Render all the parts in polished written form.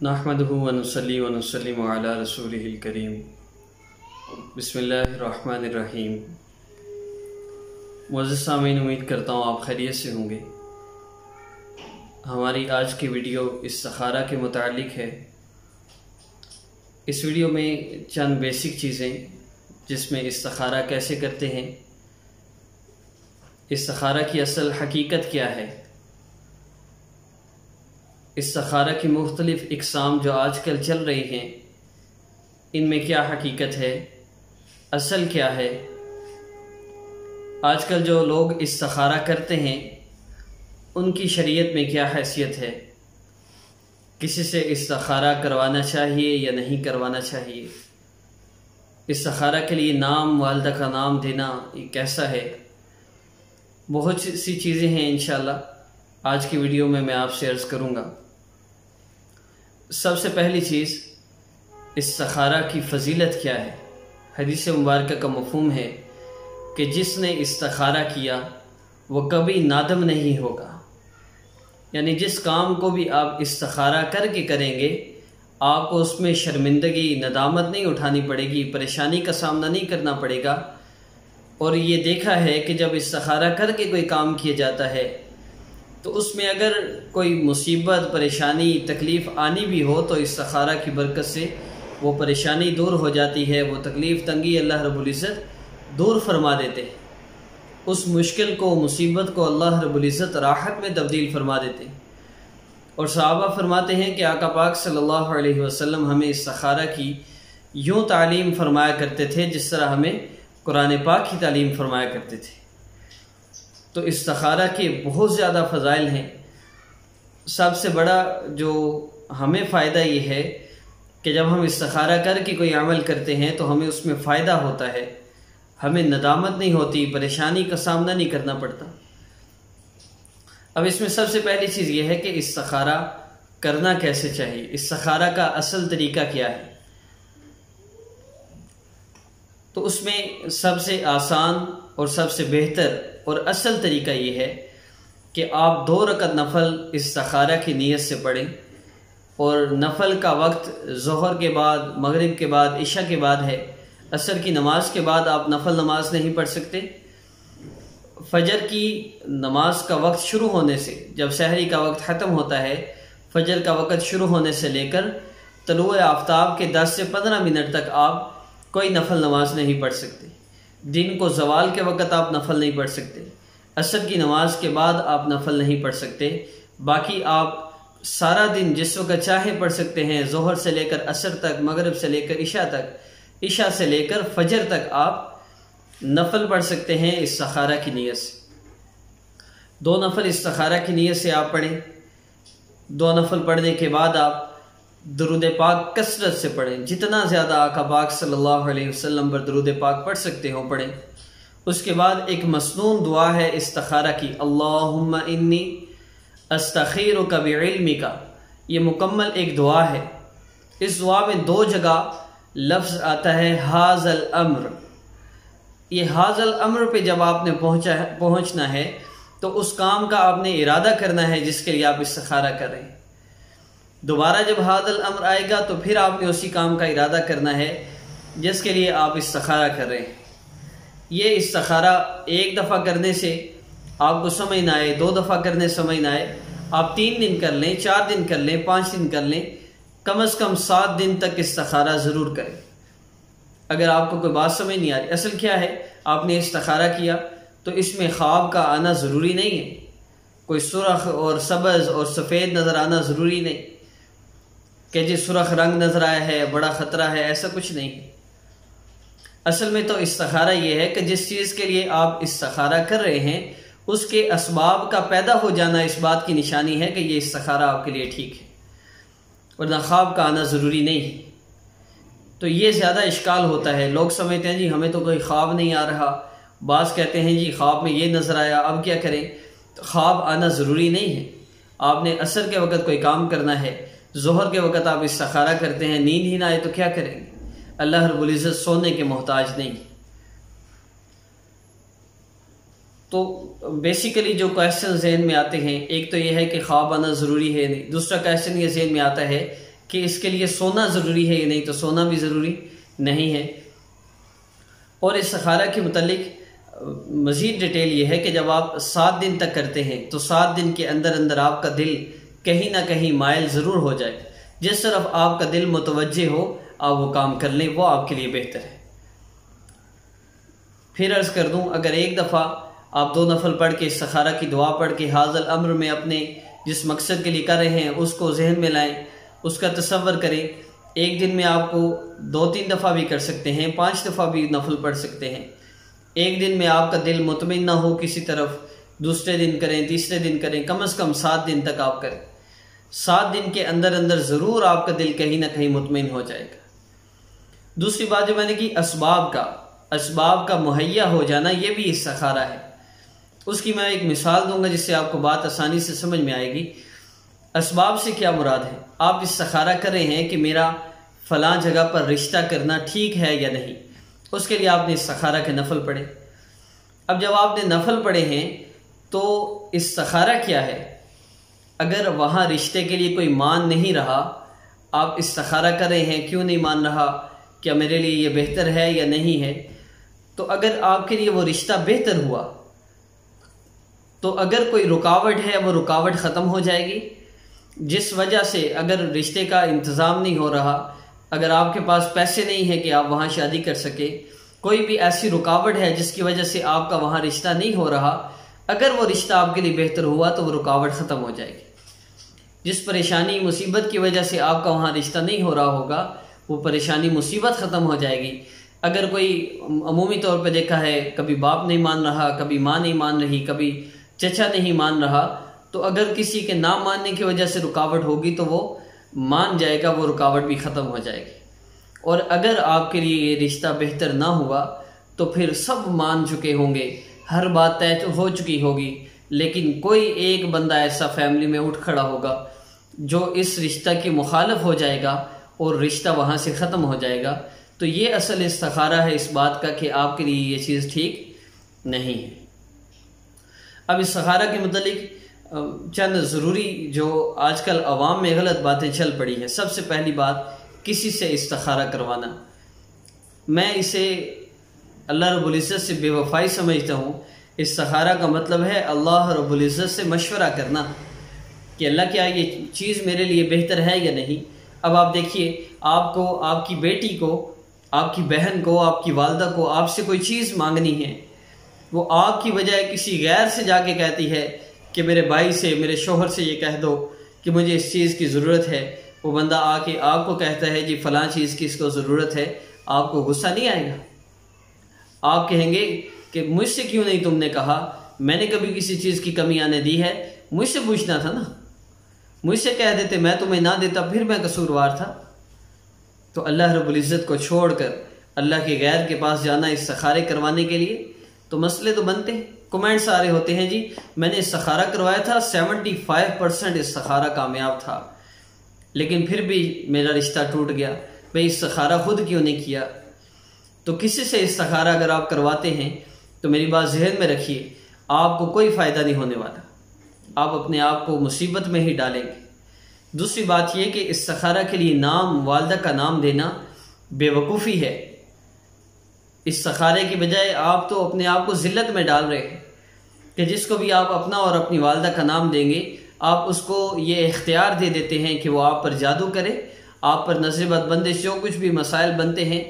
نحمدہ ونصلی ونسلم علی رسولہ الکریم۔ بسم اللہ الرحمن الرحیم۔ معزز سامعین، امید کرتا ہوں آپ خیریت سے ہوں گے۔ ہماری آج کی ویڈیو استخارہ کے متعلق ہے۔ اس ویڈیو میں چند بیسک چیزیں جس میں استخارہ کیسے کرتے ہیں، استخارہ کی اصل حقیقت کیا ہے، استخارہ کی مختلف اقسام جو آج کل چل رہی ہیں ان میں کیا حقیقت ہے، اصل کیا ہے۔ آج کل جو لوگ استخارہ کرتے ہیں ان کی شریعت میں کیا حیثیت ہے، کسی سے استخارہ کروانا چاہیے یا نہیں کروانا چاہیے، استخارہ کے لیے نام، والدہ کا نام دینا یہ کیسا ہے، بہت سی چیزیں ہیں انشاءاللہ آج کی ویڈیو میں آپ سے عرض کروں گا۔ سب سے پہلی چیز، استخارہ کی فضیلت کیا ہے۔ حدیث مبارکہ کا مفہوم ہے کہ جس نے استخارہ کیا وہ کبھی نادم نہیں ہوگا، یعنی جس کام کو بھی آپ استخارہ کر کے کریں گے آپ کو اس میں شرمندگی، ندامت نہیں اٹھانی پڑے گی، پریشانی کا سامنا نہیں کرنا پڑے گا۔ اور یہ دیکھا ہے کہ جب استخارہ کر کے کوئی کام کیا جاتا ہے تو اس میں اگر کوئی مصیبت، پریشانی، تکلیف آنی بھی ہو تو استخارہ کی برکت سے وہ پریشانی دور ہو جاتی ہے، وہ تکلیف تنگی اللہ رب العزت دور فرما دیتے ہیں، اس مشکل کو، مصیبت کو اللہ رب العزت راحت میں تبدیل فرما دیتے ہیں۔ اور صحابہ فرماتے ہیں کہ آقا پاک صلی اللہ علیہ وسلم ہمیں استخارہ کی یوں تعلیم فرمایا کرتے تھے جس طرح ہمیں قرآن پاک کی تعلیم فرمایا کرتے تھے۔ تو استخارہ کے بہت زیادہ فضائل ہیں۔ سب سے بڑا جو ہمیں فائدہ یہ ہے کہ جب ہم استخارہ کر کے کوئی عمل کرتے ہیں تو ہمیں اس میں فائدہ ہوتا ہے، ہمیں ندامت نہیں ہوتی، پریشانی کا سامنا نہیں کرنا پڑتا۔ اب اس میں سب سے پہلی چیز یہ ہے کہ استخارہ کرنا کیسے چاہیے، استخارہ کا اصل طریقہ کیا ہے۔ تو اس میں سب سے آسان اور سب سے بہتر اور اصل طریقہ یہ ہے کہ آپ 2 رکعت نفل استخارہ کی نیت سے پڑھیں، اور نفل کا وقت ظہر کے بعد، مغرب کے بعد، عشاء کے بعد ہے۔ عصر کی نماز کے بعد آپ نفل نماز نہیں پڑھ سکتے۔ فجر کی نماز کا وقت شروع ہونے سے، جب سحری کا وقت ختم ہوتا ہے، فجر کا وقت شروع ہونے سے لے کر طلوع آفتاب کے 10 سے 15 منٹ تک آپ کوئی نفل نماز نہیں پڑھ سکتے۔ دن کو زوال کے وقت آپ نفل نہیں پڑھ سکتے، عصر کی نماز کے بعد آپ نفل نہیں پڑھ سکتے۔ باقی آپ سارا دن جس وقت چاہے پڑھ سکتے ہیں، ظہر سے لے کر عصر تک، مغرب سے لے کر عشاء تک، عشاء سے لے کر فجر تک آپ نفل پڑھ سکتے ہیں استخارہ کی نیت سے۔ 2 نفل استخارہ کی نیت سے آپ پڑھیں۔ 2 نفل پڑھنے کے بعد آپ درود پاک کثرت سے پڑھیں، جتنا زیادہ آقا پاک صلی اللہ علیہ وسلم پر درود پاک پڑھ سکتے ہو پڑھیں۔ اس کے بعد ایک مسنون دعا ہے استخارہ کی، اللہم انی استخیرک بعلمک، یہ مکمل ایک دعا ہے۔ اس دعا میں 2 جگہ لفظ آتا ہے ھذا الامر۔ یہ ھذا الامر پہ جب آپ نے پہنچنا ہے تو اس کام کا آپ نے ارادہ کرنا ہے جس کے لیے آپ استخارہ کر رہے ہیں۔ دوبارہ جب ھذا الامر آئے گا تو پھر آپ نے اسی کام کا ارادہ کرنا ہے جس کے لیے آپ استخارہ کر رہے ہیں۔ یہ استخارہ ایک دفعہ کرنے سے آپ کو سمجھ نہ آئے، 2 دفعہ کرنے سمجھ نہ آئے، آپ 3 دن کر لیں، 4 دن کر لیں، 5 دن کر لیں، کم از کم 7 دن تک استخارہ ضرور کریں۔ اگر آپ کو کوئی بات سمجھ نہیں آ رہی، اصل کیا ہے، آپ نے استخارہ کیا تو اس میں خواب کا آنا ضروری نہیں ہے، کوئی سرخ اور سبز اور سفید نظر آنا ضروری نہیں کہ جی سرخ رنگ نظر آیا ہے بڑا خطرہ ہے، ایسا کچھ نہیں۔ اصل میں تو استخارہ یہ ہے کہ جس چیز کے لیے آپ استخارہ کر رہے ہیں اس کے اسباب کا پیدا ہو جانا اس بات کی نشانی ہے کہ یہ استخارہ آپ کے لیے ٹھیک ہے، ورنہ خواب کا آنا ضروری نہیں ہے۔ تو یہ زیادہ اشکال ہوتا ہے، لوگ سمجھتے ہیں جی ہمیں تو کوئی خواب نہیں آ رہا، بعض کہتے ہیں جی خواب میں یہ نظر آیا، اب کیا کریں۔ تو خواب آنا ضروری نہیں ہے، آپ نے عصر کے وقت کوئی کام کرنا ہے، ظہر کے وقت آپ استخارہ کرتے ہیں، نیند ہی نہ آئے تو کیا کریں گے۔ اللہ رب العزت سونے کے محتاج نہیں۔ تو بیسیکلی جو کویسچن ذہن میں آتے ہیں، ایک تو یہ ہے کہ خواب آنا ضروری ہے نہیں، دوسرا کویسچن یہ ذہن میں آتا ہے کہ اس کے لیے سونا ضروری ہے یا نہیں، تو سونا بھی ضروری نہیں ہے۔ اور استخارہ کے متعلق مزید ڈیٹیل یہ ہے کہ جب آپ 7 دن تک کرتے ہیں تو 7 دن کے اندر اندر آپ کا دل کہیں نہ کہیں مائل ضرور ہو جائے، جس طرف آپ کا دل متوجہ ہو آپ وہ کام کر لیں، وہ آپ کے لیے بہتر ہے۔ پھر عرض کر دوں، اگر ایک دفعہ آپ 2 نفل پڑھ کے استخارہ کی دعا پڑھ کے حاضر الامر میں اپنے جس مقصد کے لیے کر رہے ہیں اس کو ذہن میں لائیں، اس کا تصور کریں، ایک دن میں آپ کو 2-3 دفعہ بھی کر سکتے ہیں، 5 دفعہ بھی نفل پڑھ سکتے ہیں۔ ایک دن میں آپ کا دل مطمئن نہ ہو کسی طرف، دوسرے دن کریں، تیسرے دن کریں، کم از کم 7 دن تک آپ کریں۔ 7 دن کے اندر اندر ضرور آپ کا دل کہیں نہ کہیں مطمئن ہو جائے گا۔ دوسری بات جو میں نے کی، اسباب کا مہیا ہو جانا، یہ بھی استخارہ ہے۔ اس کی میں ایک مثال دوں گا جس سے آپ کو بات آسانی سے سمجھ میں آئے گی۔ اسباب سے کیا مراد ہے؟ آپ استخارہ کر رہے ہیں کہ میرا فلاں جگہ پر رشتہ کرنا ٹھیک ہے یا نہیں، اس کے لیے آپ نے استخارہ کے نفل پڑھے۔ اب جب آپ نے نفل پڑھے ہیں تو استخارہ کیا ہے؟ اگر وہاں رشتے کے لیے کوئی مان نہیں رہا، آپ استخارہ کر رہے ہیں کیوں نہیں مان رہا، کیا میرے لیے یہ بہتر ہے یا نہیں ہے، تو اگر آپ کے لیے وہ رشتہ بہتر ہوا تو اگر کوئی رکاوٹ ہے وہ رکاوٹ ختم ہو جائے گی، جس وجہ سے اگر رشتے کا انتظام نہیں ہو رہا، اگر آپ کے پاس پیسے نہیں ہیں کہ آپ وہاں شادی کر سکے، کوئی بھی ایسی رکاوٹ ہے جس کی وجہ سے آپ کا وہاں رشتہ نہیں ہو رہا، اگر وہ رشتہ آپ کے لیے بہتر ہوا تو وہ رکاوٹ ختم ہو جائے گی۔ جس پریشانی مصیبت کی وجہ سے آپ کا وہاں رشتہ نہیں ہو رہا ہوگا وہ پریشانی مصیبت ختم ہو جائے گی۔ اگر کوئی عمومی طور پہ دیکھا ہے کبھی باپ نہیں مان رہا، کبھی ماں نہیں مان رہی، کبھی چچا نہیں مان رہا، تو اگر کسی کے نہ ماننے کی وجہ سے رکاوٹ ہوگی تو وہ مان جائے گا، وہ رکاوٹ بھی ختم ہو جائے گی۔ اور اگر آپ کے لیے یہ رشتہ بہتر نہ ہوا تو پھر سب مان چکے ہوں گے، ہر بات طے ہو چکی ہوگی، لیکن کوئی ایک بندہ ایسا فیملی میں اٹھ کھڑا ہوگا جو اس رشتہ کی مخالف ہو جائے گا اور رشتہ وہاں سے ختم ہو جائے گا۔ تو یہ اصل استخارہ ہے اس بات کا کہ آپ کے لیے یہ چیز ٹھیک نہیں ہے۔ اب استخارہ کے متعلق چند ضروری جو آج کل عوام میں غلط باتیں چل پڑی ہیں۔ سب سے پہلی بات، کسی سے استخارہ کروانا، میں اسے اللہ رب العزت سے بے وفائی سمجھتا ہوں۔ استخارہ کا مطلب ہے اللہ رب العزت سے مشورہ کرنا کہ اللہ کیا یہ چیز میرے لیے بہتر ہے یا نہیں۔ اب آپ دیکھیے، آپ کو، آپ کی بیٹی کو، آپ کی بہن کو، آپ کی والدہ کو آپ سے کوئی چیز مانگنی ہے، وہ آپ کی بجائے کسی غیر سے جا کے کہتی ہے کہ میرے بھائی سے، میرے شوہر سے یہ کہہ دو کہ مجھے اس چیز کی ضرورت ہے۔ وہ بندہ آ کے آپ کو کہتا ہے جی فلاں چیز کی اس کو ضرورت ہے، آپ کو غصہ نہیں آئے گا؟ آپ کہیں گے کہ مجھ سے کیوں نہیں تم نے کہا، میں نے کبھی کسی چیز کی کمی آنے دی ہے، مجھ سے پوچھنا تھا نا، مجھ سے کہہ دیتے، میں تمہیں نہ دیتا پھر میں قصوروار تھا۔ تو اللہ رب العزت کو چھوڑ کر اللہ کے غیر کے پاس جانا استخارے کروانے کے لیے، تو مسئلے تو بنتے ہیں۔ کمنٹس آ رہے ہوتے ہیں جی میں نے استخارہ کروایا تھا، 75% استخارہ کامیاب تھا، لیکن پھر بھی میرا رشتہ ٹوٹ گیا، میں استخارہ خود کیوں نہیں کیا؟ تو کسی سے استخارہ اگر آپ کرواتے ہیں تو میری بات ذہن میں رکھیے، آپ کو کوئی فائدہ نہیں ہونے والا، آپ اپنے آپ کو مصیبت میں ہی ڈالیں گے۔ دوسری بات یہ کہ استخارہ کے لیے نام، والدہ کا نام دینا بے وقوفی ہے۔ استخارے کی بجائے آپ تو اپنے آپ کو ذلت میں ڈال رہے ہیں کہ جس کو بھی آپ اپنا اور اپنی والدہ کا نام دیں گے، آپ اس کو یہ اختیار دے دیتے ہیں کہ وہ آپ پر جادو کرے، آپ پر نظر بد بندش، جو کچھ بھی مسائل بنتے ہیں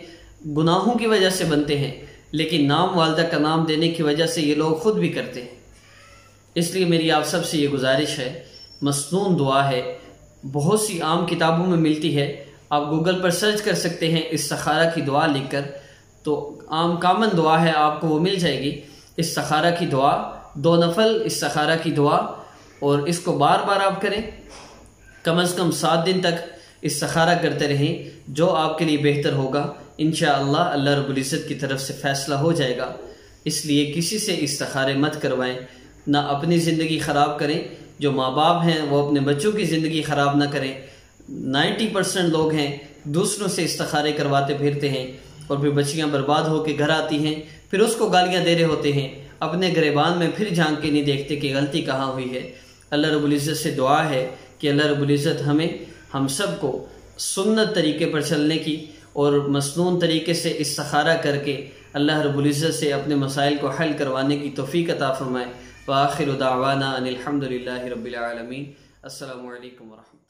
گناہوں کی وجہ سے بنتے ہیں، لیکن نام والدہ کا نام دینے کی وجہ سے یہ لوگ خود بھی کرتے ہیں۔ اس لیے میری آپ سب سے یہ گزارش ہے، مسنون دعا ہے، بہت سی عام کتابوں میں ملتی ہے، آپ گوگل پر سرچ کر سکتے ہیں استخارہ کی دعا لکھ کر، تو عام کامن دعا ہے، آپ کو وہ مل جائے گی۔ استخارہ کی دعا، 2 نفل استخارہ کی دعا، اور اس کو بار بار آپ کریں، کم از کم 7 دن تک استخارہ کرتے رہیں، جو آپ کے لیے بہتر ہوگا انشاءاللہ اللہ رب العزت کی طرف سے فیصلہ ہو جائے گا۔ اس لیے کسی سے استخارے مت کروائیں، نہ اپنی زندگی خراب کریں، جو ماں باپ ہیں وہ اپنے بچوں کی زندگی خراب نہ کریں۔ 90% لوگ ہیں دوسروں سے استخارے کرواتے پھرتے ہیں اور پھر بچیاں برباد ہو کے گھر آتی ہیں، پھر اس کو گالیاں دے رہے ہوتے ہیں، اپنے گریبان میں پھر جھانک کے نہیں دیکھتے کہ غلطی کہاں ہوئی ہے۔ اللہ رب العزت سے دعا ہے کہ اللہ رب العزت ہم سب کو سنت طریقے پر چلنے کی اور مسنون طریقے سے استخارہ کر کے اللہ رب العزت سے اپنے مسائل کو حل کروانے کی توفیق عطا فرمائے۔ وآخر دعوانا ان الحمد للہ رب العالمین۔ السلام علیکم ورحمۃ اللہ۔